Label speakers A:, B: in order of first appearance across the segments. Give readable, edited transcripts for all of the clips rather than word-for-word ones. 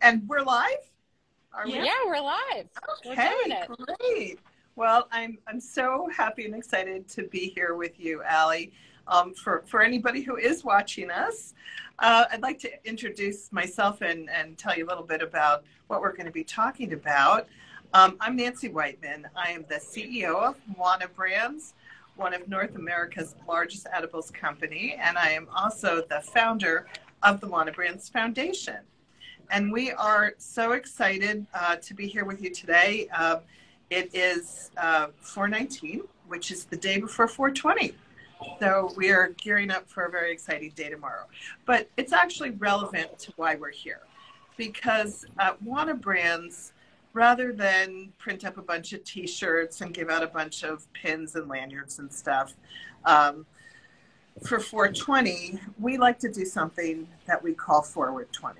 A: And we're live? Are we?
B: Yeah, we're live. We're
A: Okay,
B: doing it.
A: great. Well, I'm so happy and excited to be here with you, Allie. For anybody who is watching us, I'd like to introduce myself and tell you a little bit about what we're going to be talking about. I'm Nancy Whiteman. I am the CEO of Wana Brands, one of North America's largest edibles company, and I am also the founder of the Wana Brands Foundation. And we are so excited to be here with you today. It is 4/19, which is the day before 4/20. So we are gearing up for a very exciting day tomorrow. But it's actually relevant to why we're here. Because Wana Brands, rather than print up a bunch of T-shirts and give out a bunch of pins and lanyards and stuff, for 4/20, we like to do something that we call 4WARD20.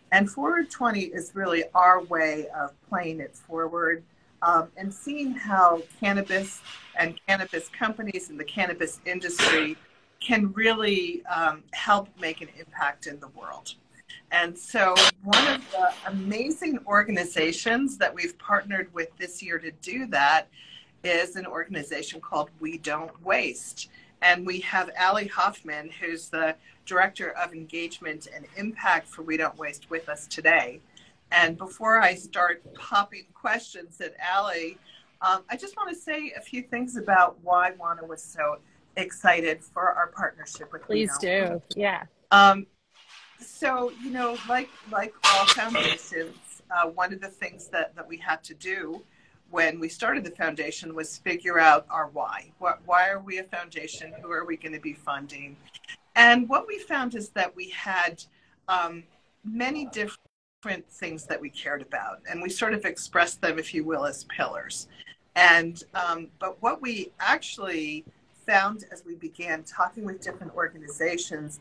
A: And 4WARD20 is really our way of playing it forward and seeing how cannabis and cannabis companies and the cannabis industry can really help make an impact in the world. And so one of the amazing organizations that we've partnered with this year to do that is an organization called We Don't Waste. And we have Allie Hoffman, who's the Director of Engagement and Impact for We Don't Waste, with us today. And before I start popping questions at Allie, I just want to say a few things about why Wana was so excited for our partnership with
B: Please do. Yeah.
A: So, you know, like all foundations, one of the things that we had to do when we started the foundation was figure out our why. Why are we a foundation? Who are we going to be funding? And what we found is that we had many different things that we cared about, and we sort of expressed them, if you will, as pillars. And but what we actually found as we began talking with different organizations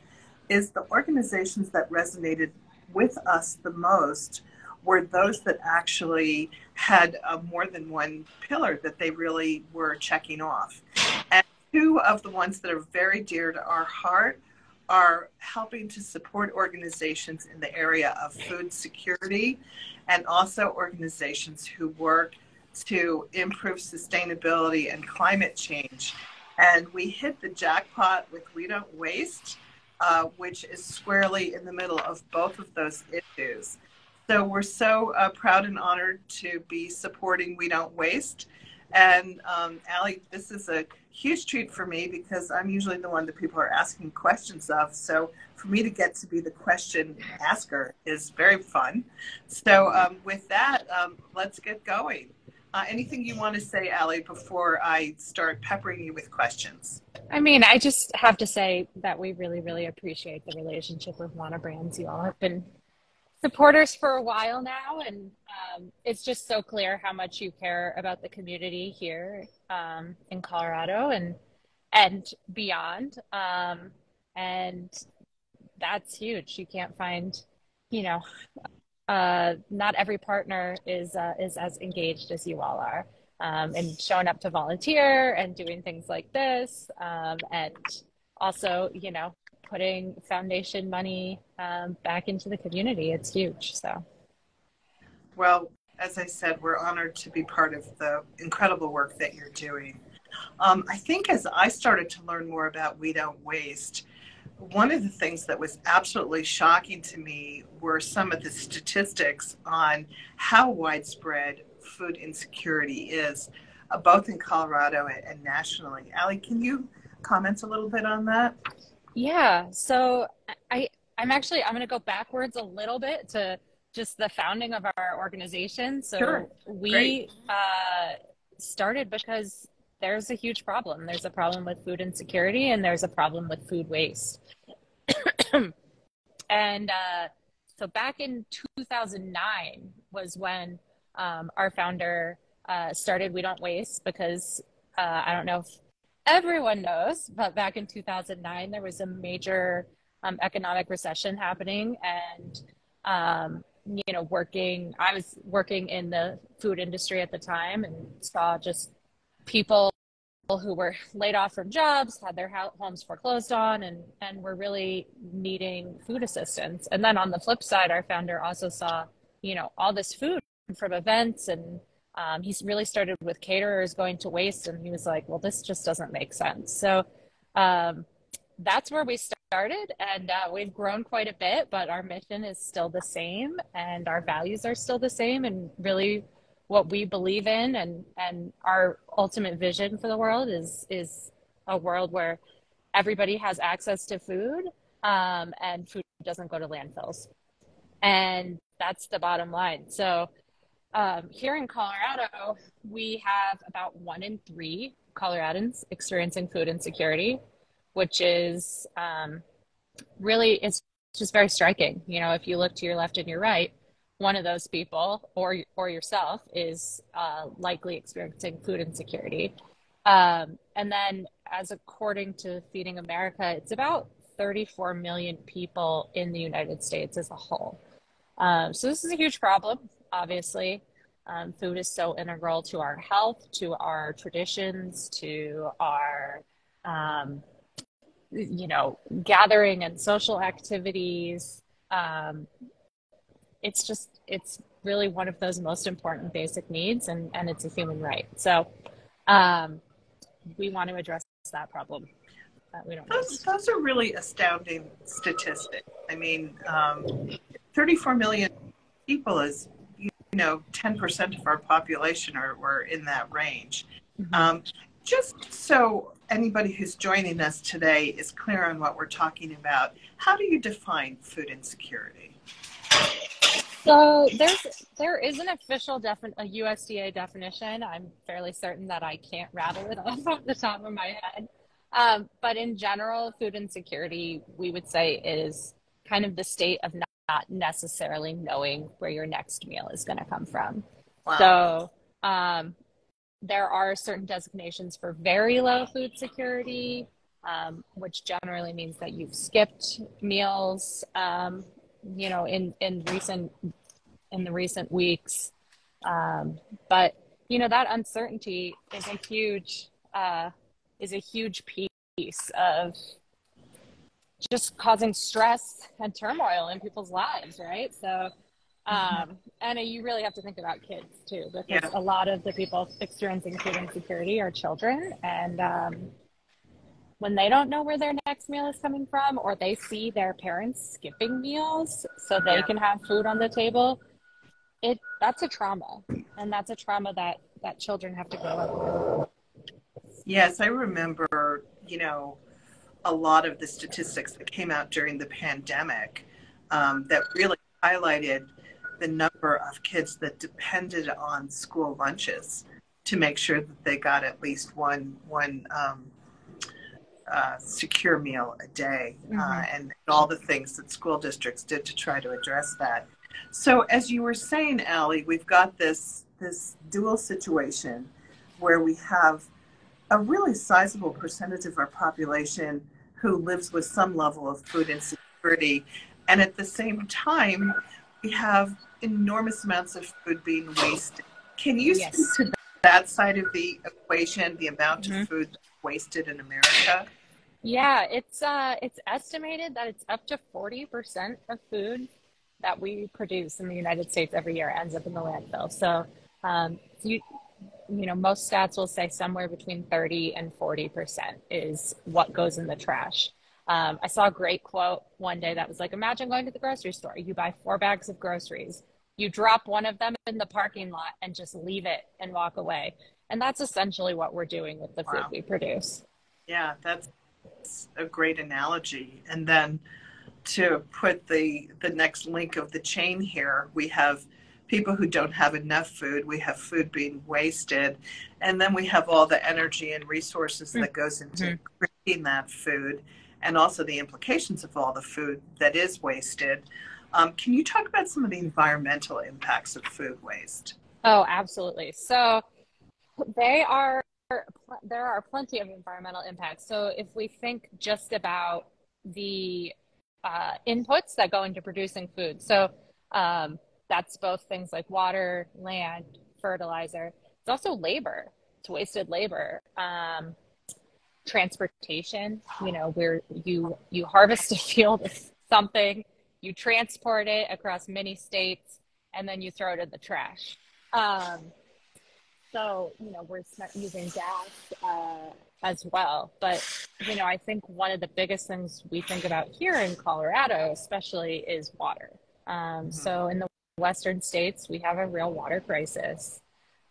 A: is the organizations that resonated with us the most were those that actually had more than one pillar that they really were checking off. And two of the ones that are very dear to our heart are helping to support organizations in the area of food security and also organizations who work to improve sustainability and climate change. And we hit the jackpot with We Don't Waste, which is squarely in the middle of both of those issues. So we're so proud and honored to be supporting We Don't Waste. And Allie, this is a huge treat for me because I'm usually the one that people are asking questions of. So for me to get to be the question asker is very fun. So with that, let's get going. Anything you want to say, Allie, before I start peppering you with questions?
B: I mean, I just have to say that we really, really appreciate the relationship with Wana Brands. You all have been supporters for a while now, and it's just so clear how much you care about the community here in Colorado and beyond. And that's huge. You can't find, you know, not every partner is as engaged as you all are, and showing up to volunteer and doing things like this, and also, you know, putting foundation money back into the community. It's huge. So,
A: well, as I said, we're honored to be part of the incredible work that you're doing. I think as I started to learn more about We Don't Waste, one of the things that was absolutely shocking to me were some of the statistics on how widespread food insecurity is, both in Colorado and nationally. Allie, can you comment a little bit on that?
B: yeah. So I'm going to go backwards a little bit to just the founding of our organization. So
A: Sure.
B: we started because there's a huge problem. There's a problem with food insecurity, and there's a problem with food waste. And so back in 2009 was when our founder started We Don't Waste, because I don't know if everyone knows, but back in 2009, there was a major economic recession happening. And, you know, I was working in the food industry at the time and saw just people who were laid off from jobs, had their homes foreclosed on, and were really needing food assistance. And then on the flip side, our founder also saw, all this food from events, and he's really started with caterers going to waste, and he was like, well, this just doesn't make sense. So that's where we started, and we've grown quite a bit, but our mission is still the same, and our values are still the same, and really what we believe in, and our ultimate vision for the world is a world where everybody has access to food, and food doesn't go to landfills. And that's the bottom line. So here in Colorado, we have about 1 in 3 Coloradans experiencing food insecurity, which is really, it's just very striking. If you look to your left and your right, one of those people or yourself is likely experiencing food insecurity. And then, as according to Feeding America, it's about 34 million people in the United States as a whole. So this is a huge problem, obviously. Food is so integral to our health, to our traditions, to our, gathering and social activities. It's really one of those most important basic needs, and it's a human right. So we want to address that problem. We don't.
A: Those are really astounding statistics. I mean, 34 million people is, 10% of our population are in that range.
B: Mm-hmm.
A: Just so anybody who's joining us today is clear on what we're talking about, how do you define food insecurity?
B: So there is an official a USDA definition. I'm fairly certain that I can't rattle it off the top of my head. But in general, food insecurity, we would say, is kind of the state of not necessarily knowing where your next meal is going to come from. Wow. So there are certain designations for very low food security, which generally means that you've skipped meals, in the recent weeks. But that uncertainty is a huge piece of just causing stress and turmoil in people's lives, right? So, and you really have to think about kids too, because a lot of the people experiencing food insecurity are children, and when they don't know where their next meal is coming from, or they see their parents skipping meals so they can have food on the table, that's a trauma, and that's a trauma that children have to grow up with.
A: Yes, I remember, a lot of the statistics that came out during the pandemic that really highlighted the number of kids that depended on school lunches to make sure that they got at least one secure meal a day, and all the things that school districts did to try to address that. So as you were saying, Allie, we've got this dual situation where we have a really sizable percentage of our population who lives with some level of food insecurity, and at the same time, we have enormous amounts of food being wasted. Can you speak to that side of the equation, the amount of food that's wasted in America?
B: Yeah, it's estimated that it's up to 40% of food that we produce in the United States every year ends up in the landfill. So, most stats will say somewhere between 30 and 40% is what goes in the trash. I saw a great quote one day that was like, imagine going to the grocery store. You buy 4 bags of groceries. You drop one of them in the parking lot and just leave it and walk away. And that's essentially what we're doing with the food we produce.
A: Yeah, that's a great analogy. And then to put the next link of the chain here, we have people who don't have enough food. We have food being wasted. And then we have all the energy and resources that goes into creating that food, and also the implications of all the food that is wasted. Can you talk about some of the environmental impacts of food waste?
B: Oh, absolutely. So there are plenty of environmental impacts. So if we think just about the inputs that go into producing food, so that's both things like water, land, fertilizer. It's also labor it's wasted labor. Transportation, you know, where you harvest a field of something, you transport it across many states, and then you throw it in the trash. So, you know, we're using gas as well. But, you know, I think one of the biggest things we think about here in Colorado, especially, is water. So in the Western states, we have a real water crisis.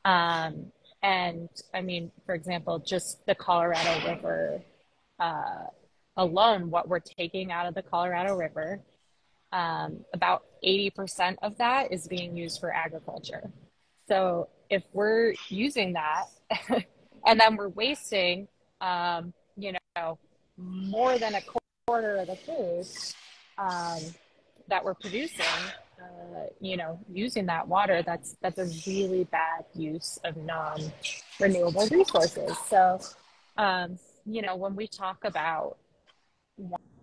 B: And I mean, for example, just the Colorado River alone, what we're taking out of the Colorado River, about 80% of that is being used for agriculture. So if we're using that and then we're wasting, you know, more than a quarter of the food that we're producing, you know, using that water, that's a really bad use of non-renewable resources. So, you know, when we talk about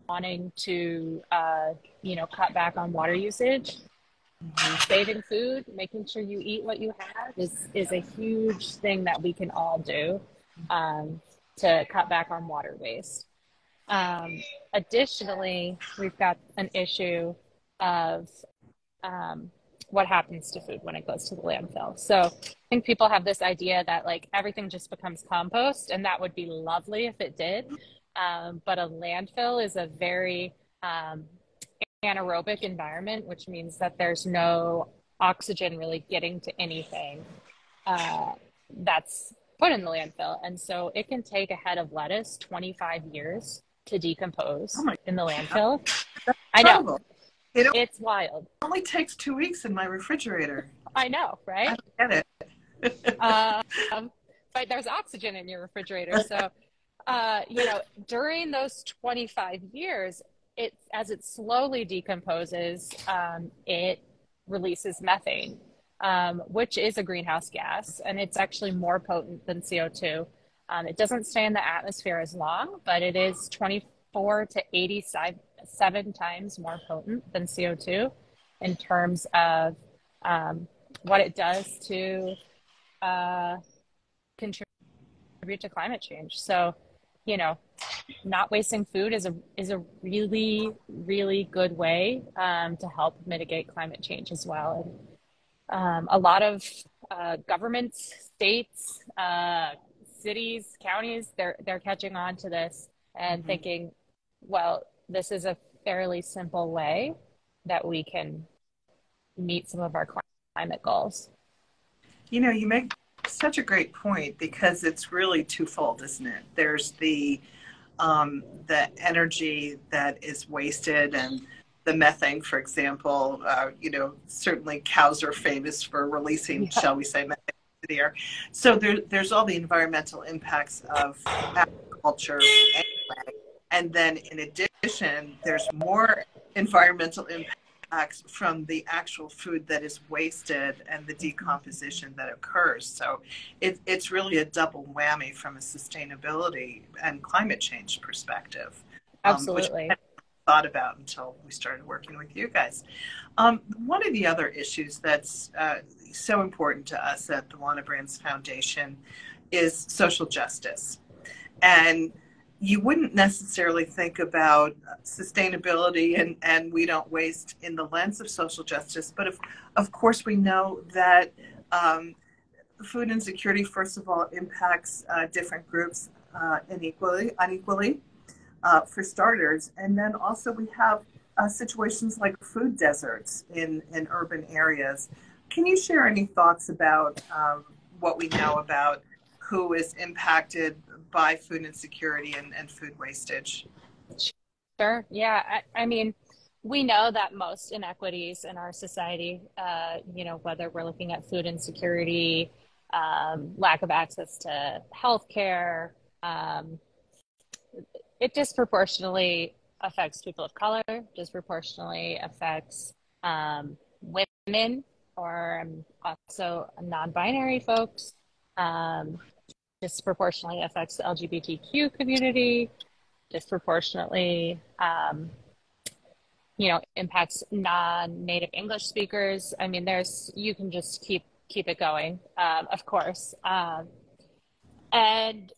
B: wanting to, you know, cut back on water usage, saving food, making sure you eat what you have is a huge thing that we can all do to cut back on water waste. Additionally, we've got an issue of what happens to food when it goes to the landfill. So I think people have this idea that like everything just becomes compost, and that would be lovely if it did. But a landfill is a very anaerobic environment, which means that there's no oxygen really getting to anything that's put in the landfill. And so it can take a head of lettuce 25 years to decompose in the landfill. I know. It's wild.
A: It only takes 2 weeks in my refrigerator.
B: I know, right?
A: I get it.
B: But there's oxygen in your refrigerator. So, you know, during those 25 years, as it slowly decomposes, it releases methane, which is a greenhouse gas, and it's actually more potent than CO2. It doesn't stay in the atmosphere as long, but it is 24 to 87 times more potent than CO2 in terms of what it does to contribute to climate change. So, you know, not wasting food is a really, really good way to help mitigate climate change as well. And a lot of governments, states, cities, counties, they're catching on to this and thinking, well, this is a fairly simple way that we can meet some of our climate goals.
A: You know, you make such a great point, because it's really twofold, isn't it? There's the energy that is wasted, and the methane, for example. You know, certainly cows are famous for releasing, shall we say, methane into the air. So there's all the environmental impacts of agriculture anyway. And then in addition, there's more environmental impacts from the actual food that is wasted and the decomposition that occurs. So it's really a double whammy from a sustainability and climate change perspective.
B: Absolutely.
A: Which I hadn't thought about until we started working with you guys. One of the other issues that's so important to us at the Wana Brands Foundation is social justice. And you wouldn't necessarily think about sustainability and we don't waste in the lens of social justice. But of course, we know that food insecurity, first of all, impacts different groups unequally, for starters. And then also we have situations like food deserts in urban areas. Can you share any thoughts about what we know about who is impacted by food insecurity and food wastage?
B: Sure. Yeah. I mean, we know that most inequities in our society, you know, whether we're looking at food insecurity, lack of access to healthcare, it disproportionately affects people of color, disproportionately affects women, or also non-binary folks, disproportionately affects the LGBTQ community, disproportionately, you know, impacts non-native English speakers. I mean, you can just keep it going, of course. And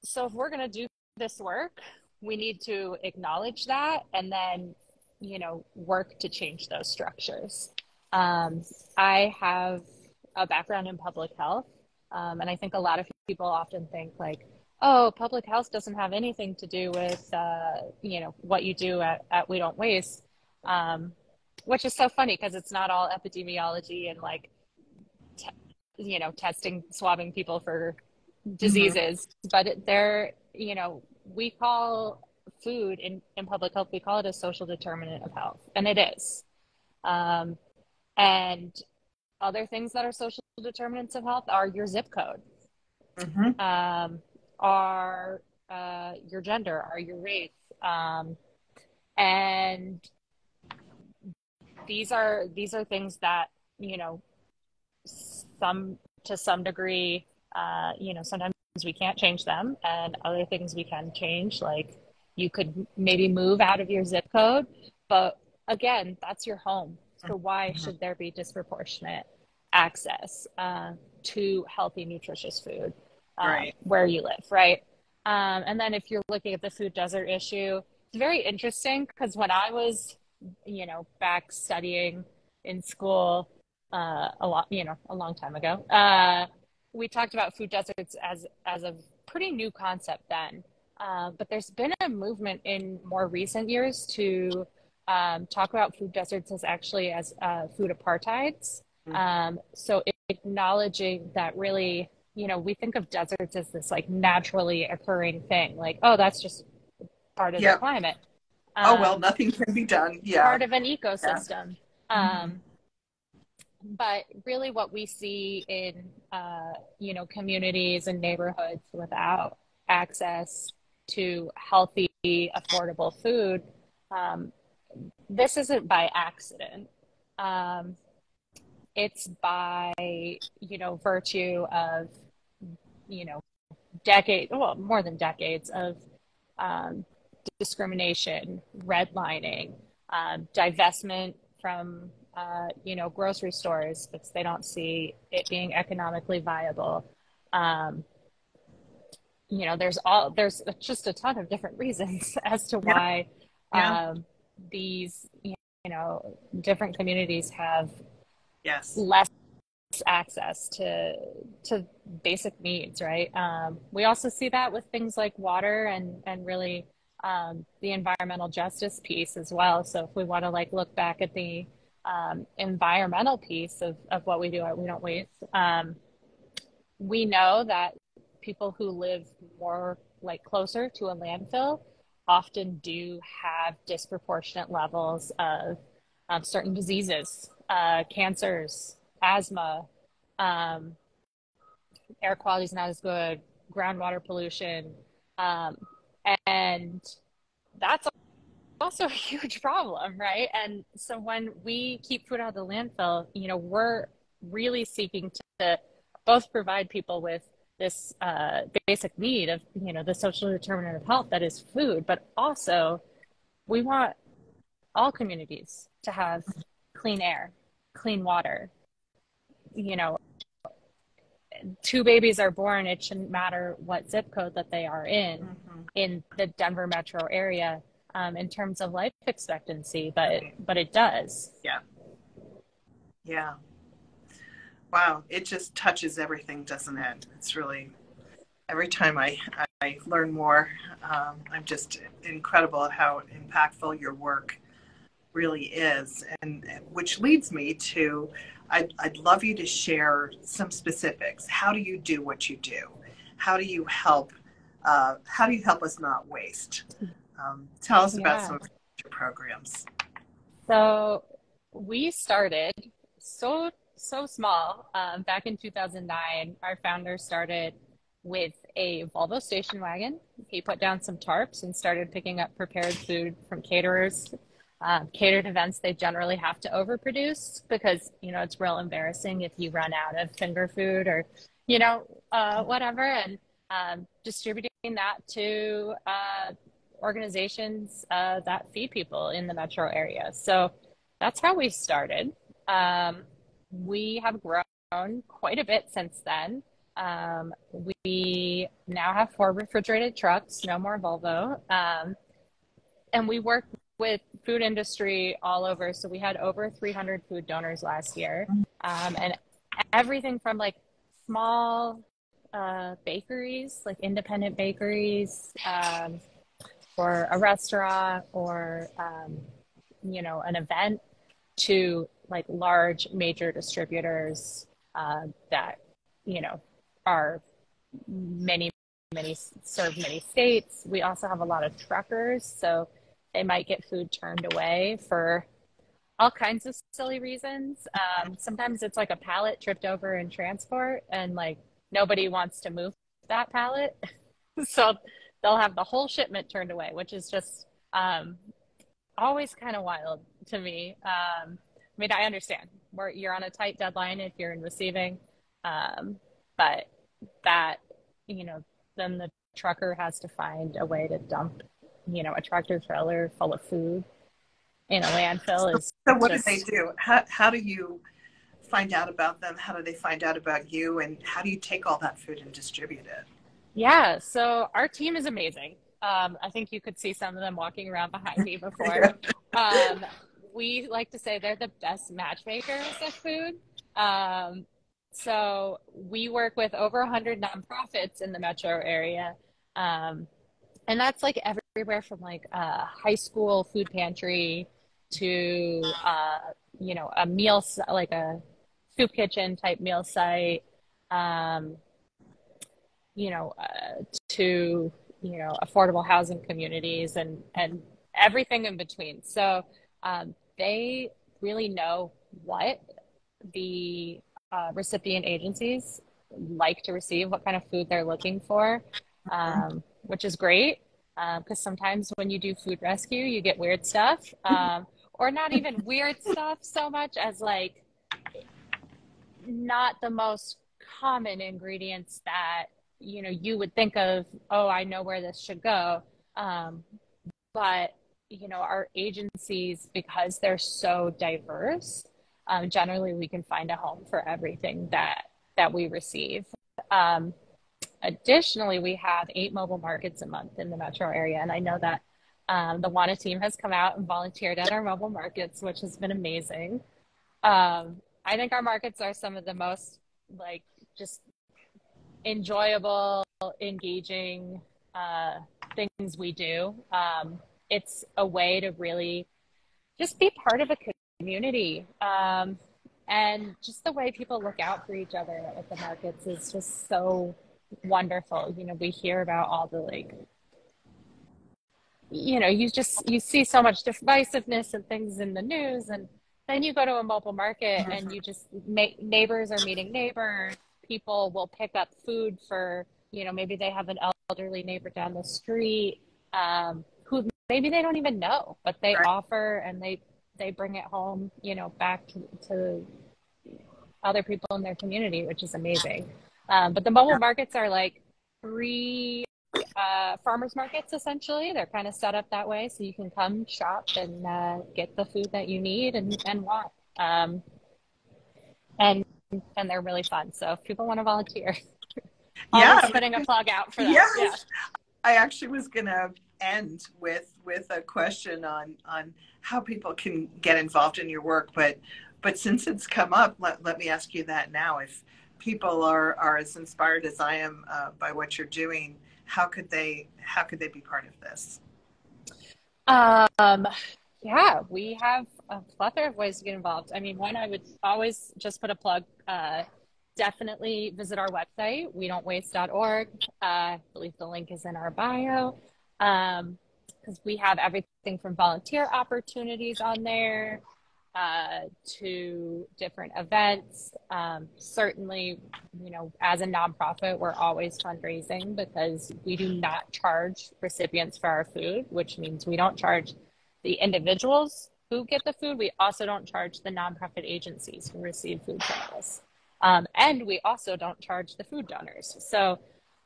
B: so if we're going to do this work, we need to acknowledge that and then, work to change those structures. I have a background in public health, and I think a lot of people often think like, oh, public health doesn't have anything to do with, what you do at We Don't Waste, which is so funny because it's not all epidemiology and like, testing, swabbing people for diseases, but we call food in public health, we call it a social determinant of health, and it is. And other things that are social determinants of health are your zip code, are your gender, are your race. And these are things that, to some degree, sometimes we can't change them, and other things we can change. Like you could maybe move out of your zip code, but again, that's your home. So why should there be disproportionate access to healthy, nutritious food where you live, right? And then if you're looking at the food desert issue, it's very interesting because when I was, back studying in school, a long time ago, we talked about food deserts as a pretty new concept then. But there's been a movement in more recent years to talk about food deserts as food apartheids. So acknowledging that really, we think of deserts as this like naturally occurring thing, like, oh, that's just part of the climate.
A: Nothing can be done. Yeah.
B: Part of an ecosystem. Yeah. But really what we see in, communities and neighborhoods without access to healthy, affordable food, this isn't by accident. It's by, virtue of, more than decades of discrimination, redlining, divestment from grocery stores because they don't see it being economically viable. There's just a ton of different reasons as to why these different communities have less access to basic needs, right? We also see that with things like water and really the environmental justice piece as well. So if we want to like look back at the environmental piece of what we do at We Don't Waste, we know that people who live more like closer to a landfill often do have disproportionate levels of certain diseases, cancers, asthma, air quality is not as good, groundwater pollution, and that's also a huge problem, right? And so when we keep food out of the landfill, we're really seeking to both provide people with this basic need of, the social determinant of health that is food, but also we want all communities to have clean air, clean water. Two babies are born, it shouldn't matter what zip code that they are in the Denver metro area, in terms of life expectancy, but it does.
A: Yeah. Wow, it just touches everything, doesn't it? It's really, every time I learn more, I'm just incredible at how impactful your work really is, and which leads me to, I'd love you to share some specifics. How do you do what you do? How do you help us not waste? Tell us about some of your programs.
B: So we started so small. Back in 2009, our founder started with a Volvo station wagon. He put down some tarps and started picking up prepared food from caterers. Catered events, they generally have to overproduce because, it's real embarrassing if you run out of finger food or, whatever, and distributing that to organizations that feed people in the metro area. So that's how we started. We have grown quite a bit since then. We now have 4 refrigerated trucks, no more Volvo. And we work with food industry all over. So we had over 300 food donors last year. And everything from like small bakeries, like independent bakeries, or a restaurant or, an event, to like large major distributors that, are serve many states. We also have a lot of truckers, so they might get food turned away for all kinds of silly reasons. Sometimes it's like a pallet tripped over in transport and like nobody wants to move that pallet. So they'll have the whole shipment turned away, which is just always kind of wild to me. I mean, I understand you're on a tight deadline if you're in receiving, but that, then the trucker has to find a way to dump, a tractor trailer full of food in a landfill is
A: so what do they do? How do you find out about them? How do they find out about you? And how do you take all that food and distribute it?
B: Yeah, so our team is amazing. I think you could see some of them walking around behind me before. We like to say they're the best matchmakers of food. So we work with over 100 nonprofits in the metro area. And that's like everywhere from like a high school food pantry to, a meal, like a soup kitchen type meal site, to, affordable housing communities and everything in between. So they really know what the recipient agencies like to receive, what kind of food they're looking for, which is great. Because sometimes when you do food rescue, you get weird stuff, or not even weird stuff so much as like not the most common ingredients that, you would think of, oh, I know where this should go. But, our agencies, because they're so diverse, generally we can find a home for everything that we receive. Additionally, we have 8 mobile markets a month in the metro area. And I know that the Wana team has come out and volunteered at our mobile markets, which has been amazing. I think our markets are some of the most like just enjoyable, engaging things we do. It's a way to really just be part of a community. And just the way people look out for each other at the markets is just so wonderful. We hear about all the like, you see so much divisiveness and things in the news, and then you go to a mobile market and you just neighbors are meeting neighbors. People will pick up food for, maybe they have an elderly neighbor down the street who maybe they don't even know, but they offer and they bring it home, back to other people in their community, which is amazing. But the mobile markets are like free farmers markets, essentially. They're kind of set up that way, so you can come shop and get the food that you need and want. And they're really fun. So if people want to volunteer, always putting a plug out for that.
A: Yes.
B: Yeah.
A: I actually was going to end with a question on how people can get involved in your work, but since it's come up, let me ask you that now. If people are as inspired as I am by what you're doing, how could they be part of this?
B: Yeah, we have a plethora of ways to get involved. I mean, one, I would always just put a plug. Definitely visit our website, wedon'twaste.org. I believe the link is in our bio. Because we have everything from volunteer opportunities on there to different events. Certainly, as a nonprofit, we're always fundraising because we do not charge recipients for our food, which means we don't charge the individuals who get the food. We also don't charge the nonprofit agencies who receive food from us. And we also don't charge the food donors. So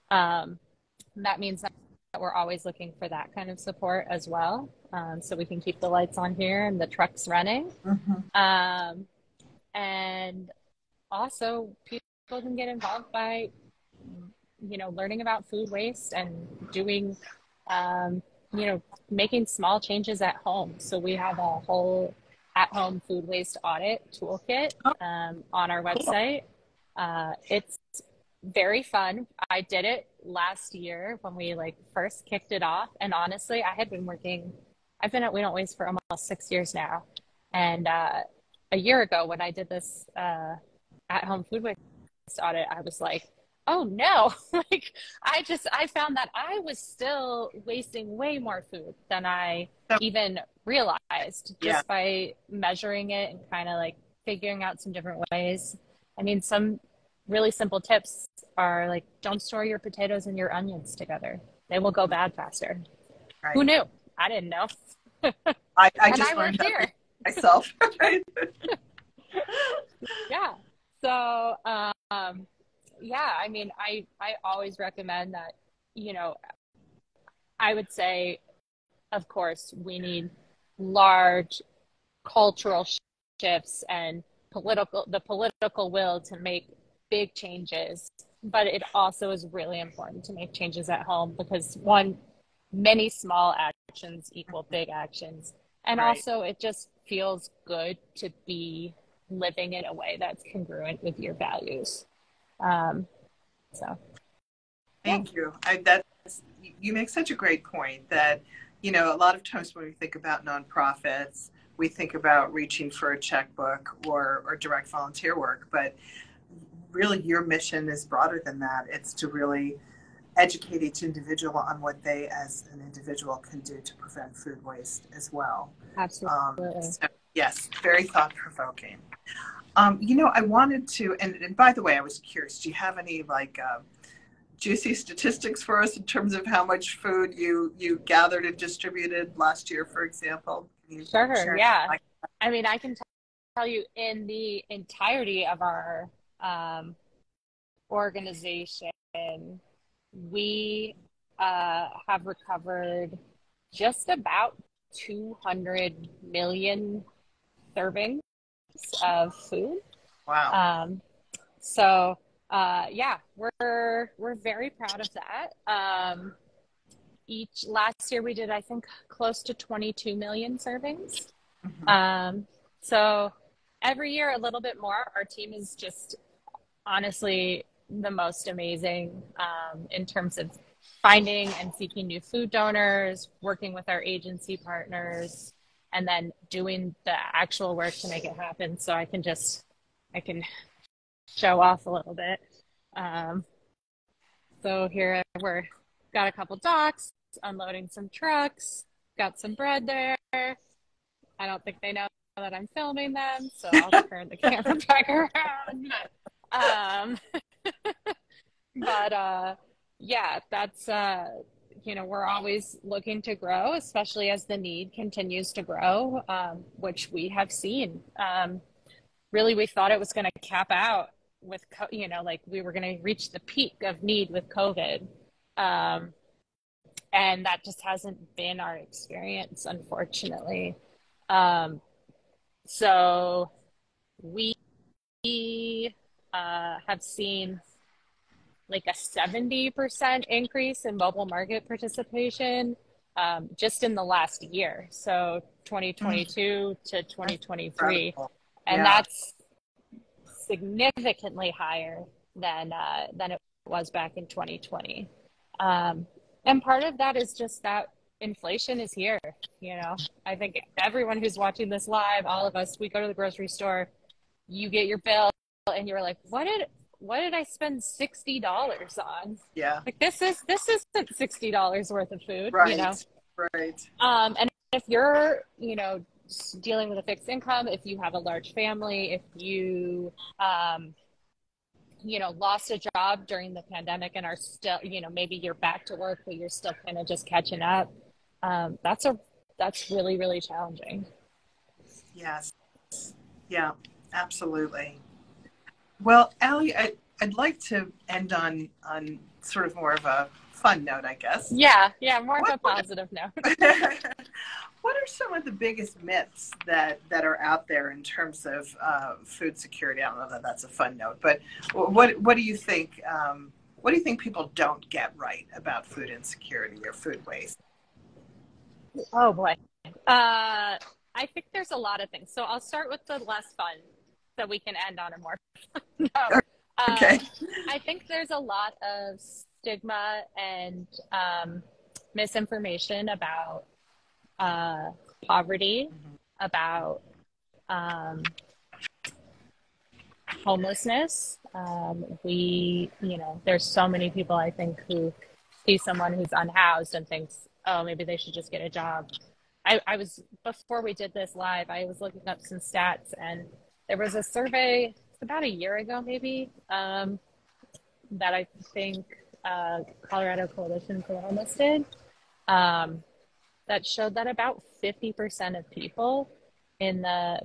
B: that means that we're always looking for that kind of support as well. So we can keep the lights on here and the trucks running. And also people can get involved by learning about food waste and doing, making small changes at home. So we have a whole at-home food waste audit toolkit
A: Oh,
B: on our
A: cool.
B: website. It's very fun. I did it last year when we first kicked it off. And honestly, I've been at We Don't Waste for almost 6 years now. And a year ago when I did this at-home food waste audit, I was like, oh no, I found that I was still wasting way more food than I even realized
A: Yeah.
B: just by measuring it and kind of figuring out some different ways. I mean, some really simple tips are don't store your potatoes and your onions together. They will go bad faster.
A: Right.
B: Who knew? I didn't know.
A: I
B: And
A: just
B: I
A: learned
B: work
A: that
B: here.
A: myself. Right?
B: Yeah. So, yeah, I mean, I always recommend that, I would say, of course, we need large cultural shifts and the political will to make big changes. But it also is really important to make changes at home because many small actions equal big actions. And
A: Right.
B: also it just feels good to be living in a way that's congruent with your values. So,
A: Thank you. You make such a great point that, a lot of times when we think about nonprofits, we think about reaching for a checkbook or direct volunteer work, but really your mission is broader than that. It's to really educate each individual on what they as an individual can do to prevent food waste as well.
B: absolutely.
A: So, yes, very thought-provoking. I wanted to, and by the way, I was curious, do you have any juicy statistics for us in terms of how much food you gathered and distributed last year, for example? Can you
B: Sure,
A: share?
B: yeah. I mean, I can tell you in the entirety of our organization, we have recovered just about 200 million servings of food.
A: Wow.
B: So yeah, we're very proud of that. Last year we did, I think, close to 22 million servings.
A: Mm-hmm.
B: So every year a little bit more. Our team is just honestly the most amazing in terms of finding and seeking new food donors, working with our agency partners, and then doing the actual work to make it happen. So I can show off a little bit. So here got a couple docks, unloading some trucks, got some bread there. I don't think they know that I'm filming them, so I'll turn the camera back around. But yeah, that's we're always looking to grow, especially as the need continues to grow, which we have seen. Really, we thought it was going to cap out with, we were going to reach the peak of need with COVID. And that just hasn't been our experience, unfortunately. So we have seen a 70% increase in mobile market participation just in the last year. So 2022 to 2023.
A: Incredible.
B: And
A: Yeah.
B: that's significantly higher than it was back in 2020. And part of that is just that inflation is here. I think everyone who's watching this live, all of us, we go to the grocery store, you get your bill and you're like, what did I spend $60 on?
A: Yeah.
B: This isn't $60 worth of food,
A: Right. Right.
B: And if you're, dealing with a fixed income, if you have a large family, if you, lost a job during the pandemic and are still, maybe you're back to work, but you're still kind of just catching up. That's really, really challenging.
A: Yes. Yeah, absolutely. Well, Allie, I'd like to end on sort of more of a fun note, I guess.
B: Yeah, more of a positive note.
A: What are some of the biggest myths that are out there in terms of food security? I don't know that that's a fun note, but what do you think what do you think people don't get right about food insecurity or food waste?
B: Oh boy. I think there's a lot of things. So I'll start with the less fun so we can end on a more no.
A: Okay.
B: I think there's a lot of stigma and misinformation about poverty, about homelessness. There's so many people, I think, who see someone who's unhoused and thinks, oh, maybe they should just get a job. Before we did this live, I was looking up some stats, and there was a survey about a year ago, maybe, that I think Colorado Coalition for the Homeless did, that showed that about 50% of people in the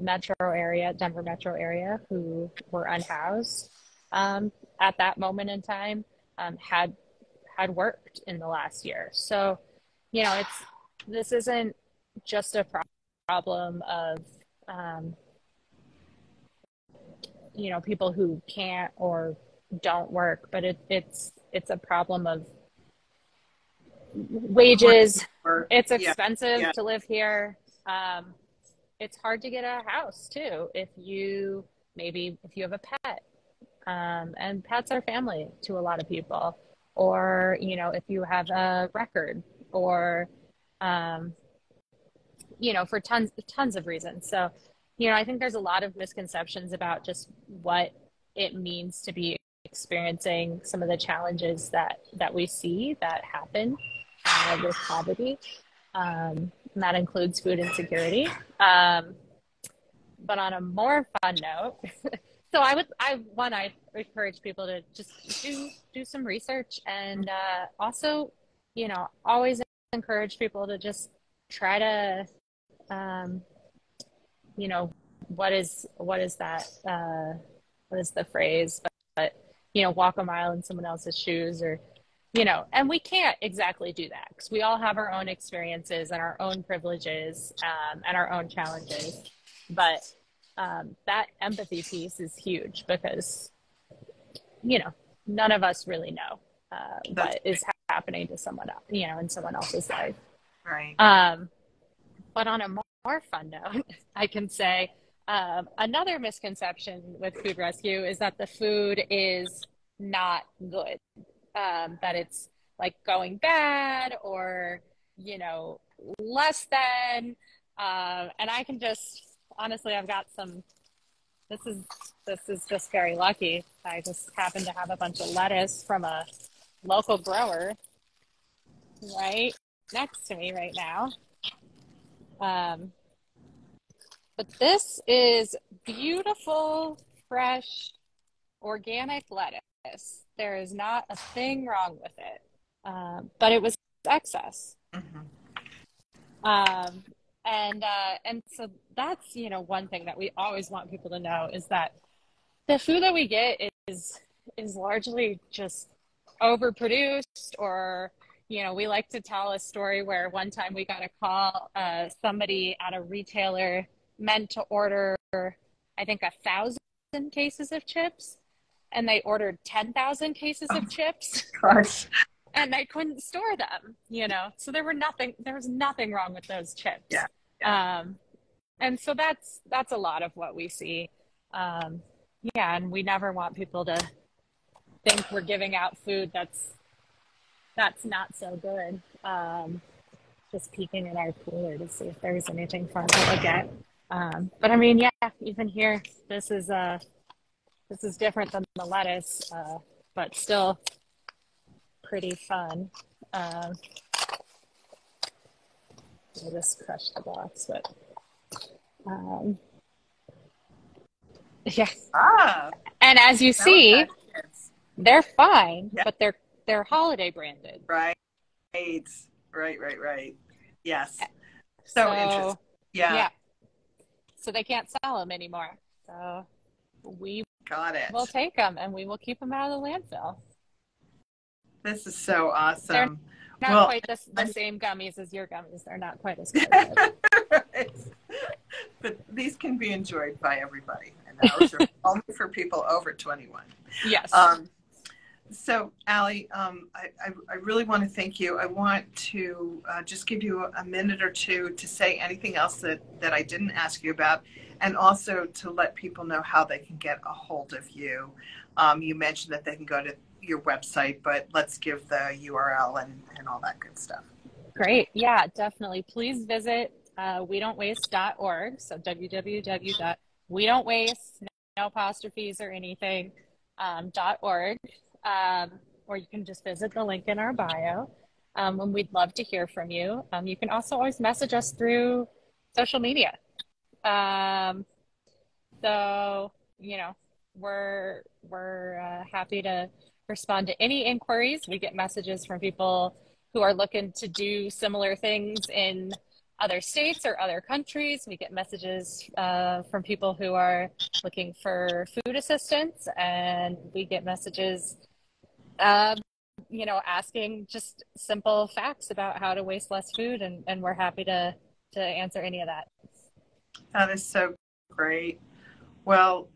B: Denver metro area who were unhoused at that moment in time had worked in the last year. So, this isn't just a problem of, people who can't or don't work, but it's a problem of wages. It's expensive to live here. It's hard to get a house too if you have a pet, and pets are family to a lot of people, or if you have a record, or for tons of reasons. So I think there's a lot of misconceptions about just what it means to be experiencing some of the challenges that we see that happen with poverty. And that includes food insecurity. But on a more fun note, so I encourage people to just do some research, and also, always encourage people to just try to, what is the phrase? But walk a mile in someone else's shoes, or and we can't exactly do that because we all have our own experiences and our own privileges, and our own challenges. But that empathy piece is huge because, none of us really know what is happening to someone else, in someone else's life.
A: Right.
B: But on a more fun note, I can say another misconception with food rescue is that the food is not good. That it's like going bad or, less than, and I can just, honestly, I've got this is just very lucky. I just happen to have a bunch of lettuce from a local grower right next to me right now. But this is beautiful, fresh, organic lettuce. There is not a thing wrong with it, but it was excess. And so that's, one thing that we always want people to know is that the food that we get is largely just overproduced, or, we like to tell a story where one time we got a call, somebody at a retailer meant to order, I think, 1,000 cases of chips, and they ordered 10,000 cases of chips.
A: Gosh.
B: And they couldn't store them, so there was nothing wrong with those chips.
A: Yeah.
B: And so that's a lot of what we see. And we never want people to think we're giving out food that's not so good. Just peeking in our cooler to see if there's anything fun to look at. But I mean, even here, this is different than the lettuce, but still pretty fun. I just crushed the box, but And as you see, they're fine, but they're holiday branded.
A: Right. Yes. So interesting. Yeah.
B: So they can't sell them anymore. So we
A: got it.
B: We'll take them and we will keep them out of the landfill.
A: This is so awesome.
B: They're not quite the same gummies as your gummies. They're not quite as good.
A: Right. But these can be enjoyed by everybody. And those are only for people over 21.
B: Yes.
A: So, Allie, I really want to thank you. I want to just give you a minute or two to say anything else that I didn't ask you about, and also to let people know how they can get a hold of you. You mentioned that they can go to your website, but let's give the URL and all that good stuff.
B: Great. Yeah, definitely. Please visit WeDon'tWaste.org. So www.WeDon'tWaste, no apostrophes or anything, .org. Or you can just visit the link in our bio. And we'd love to hear from you. You can also always message us through social media. So, you know, we're happy to respond to any inquiries. We get messages from people who are looking to do similar things in other states or other countries. We get messages from people who are looking for food assistance, and we get messages, asking just simple facts about how to waste less food, and we're happy to answer any of that.
A: That is so great. Well,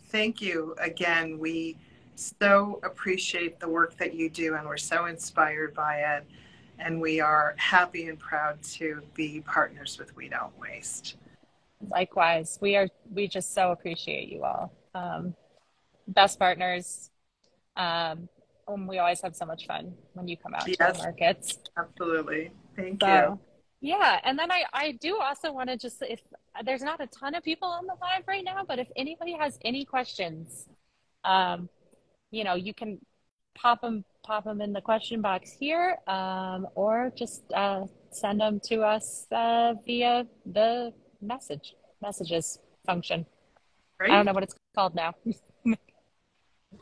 A: thank you again. We so appreciate the work that you do, and we're so inspired by it. And we are happy and proud to be partners with We Don't Waste.
B: Likewise, we just so appreciate you all. Best partners. We always have so much fun when you come out to the markets.
A: Absolutely. Thank you.
B: Yeah, and then I do also want to just, if there's not a ton of people on the live right now, but if anybody has any questions, you can pop them in the question box here, or just send them to us via the messages function. Great. I don't know what it's called now.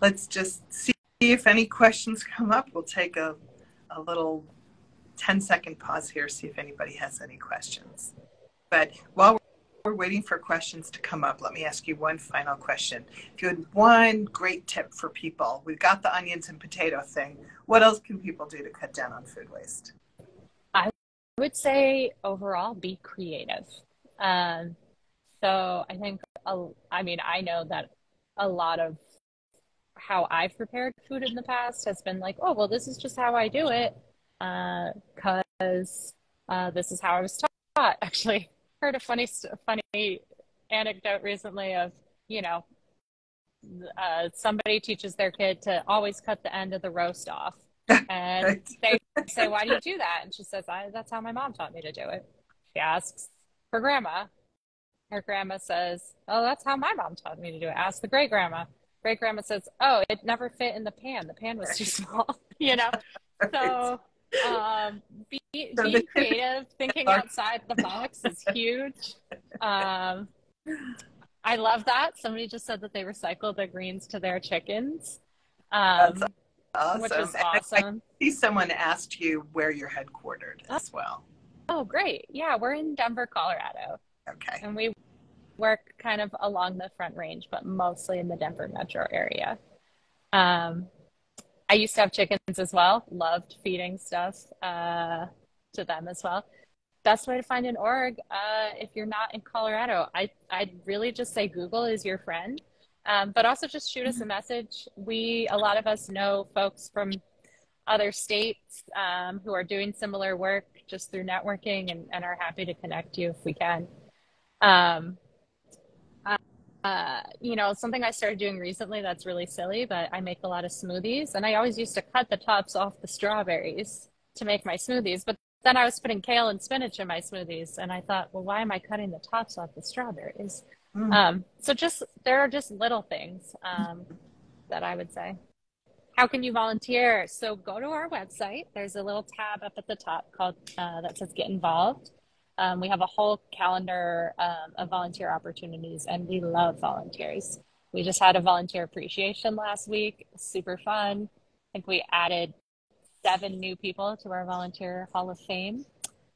A: Let's just see if any questions come up. We'll take a little 10-second pause here, see if anybody has any questions. But while we're waiting for questions to come up, let me ask you one final question. If you had one great tip for people, we've got the onions and potato thing. What else can people do to cut down on food waste?
B: I would say overall, be creative. So I think, I know that a lot of how I've prepared food in the past has been like, oh, well, this is just how I do it. Because this is how I was taught. Actually, heard a funny anecdote recently of, somebody teaches their kid to always cut the end of the roast off, and they say, "Why do you do that?" And she says, "That's how my mom taught me to do it." She asks her grandma. Her grandma says, "Oh, that's how my mom taught me to do it." Ask the great grandma. Great grandma says, "Oh, it never fit in the pan. The pan was too small." So. Being creative, thinking outside the box is huge. I love that. Somebody just said that they recycle the greens to their chickens,
A: That's awesome.
B: Which is awesome.
A: I see someone asked you where you're headquartered as well.
B: Oh, great. Yeah, we're in Denver, Colorado.
A: Okay.
B: And we work kind of along the Front Range, but mostly in the Denver metro area. I used to have chickens as well. Loved feeding stuff to them as well. Best way to find an org, if you're not in Colorado, I'd really just say Google is your friend. But also just shoot us a message. A lot of us know folks from other states who are doing similar work just through networking, and are happy to connect you if we can. Something I started doing recently that's really silly, but I make a lot of smoothies, and I always used to cut the tops off the strawberries to make my smoothies, but then I was putting kale and spinach in my smoothies, and I thought, well, why am I cutting the tops off the strawberries? So there are just little things that I would say. How can you volunteer? So go to our website. There's a little tab up at the top called that says Get Involved. We have a whole calendar of volunteer opportunities, and we love volunteers. We just had a volunteer appreciation last week. Super fun. I think we added 7 new people to our volunteer Hall of Fame,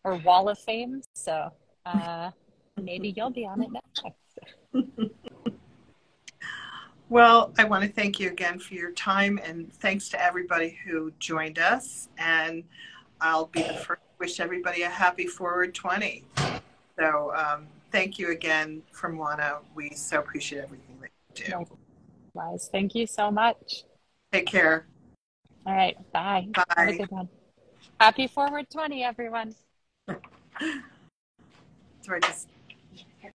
B: or Wall of Fame. So maybe you'll be on it next.
A: Well, I want to thank you again for your time, and thanks to everybody who joined us. And I'll be the first to wish everybody a happy 4WARD20. So thank you again from Wana. We so appreciate everything that you do.
B: Likewise. Thank you so much.
A: Take care.
B: All right. Bye.
A: Bye.
B: Have a good one. Happy 4WARD20, everyone.
A: So I just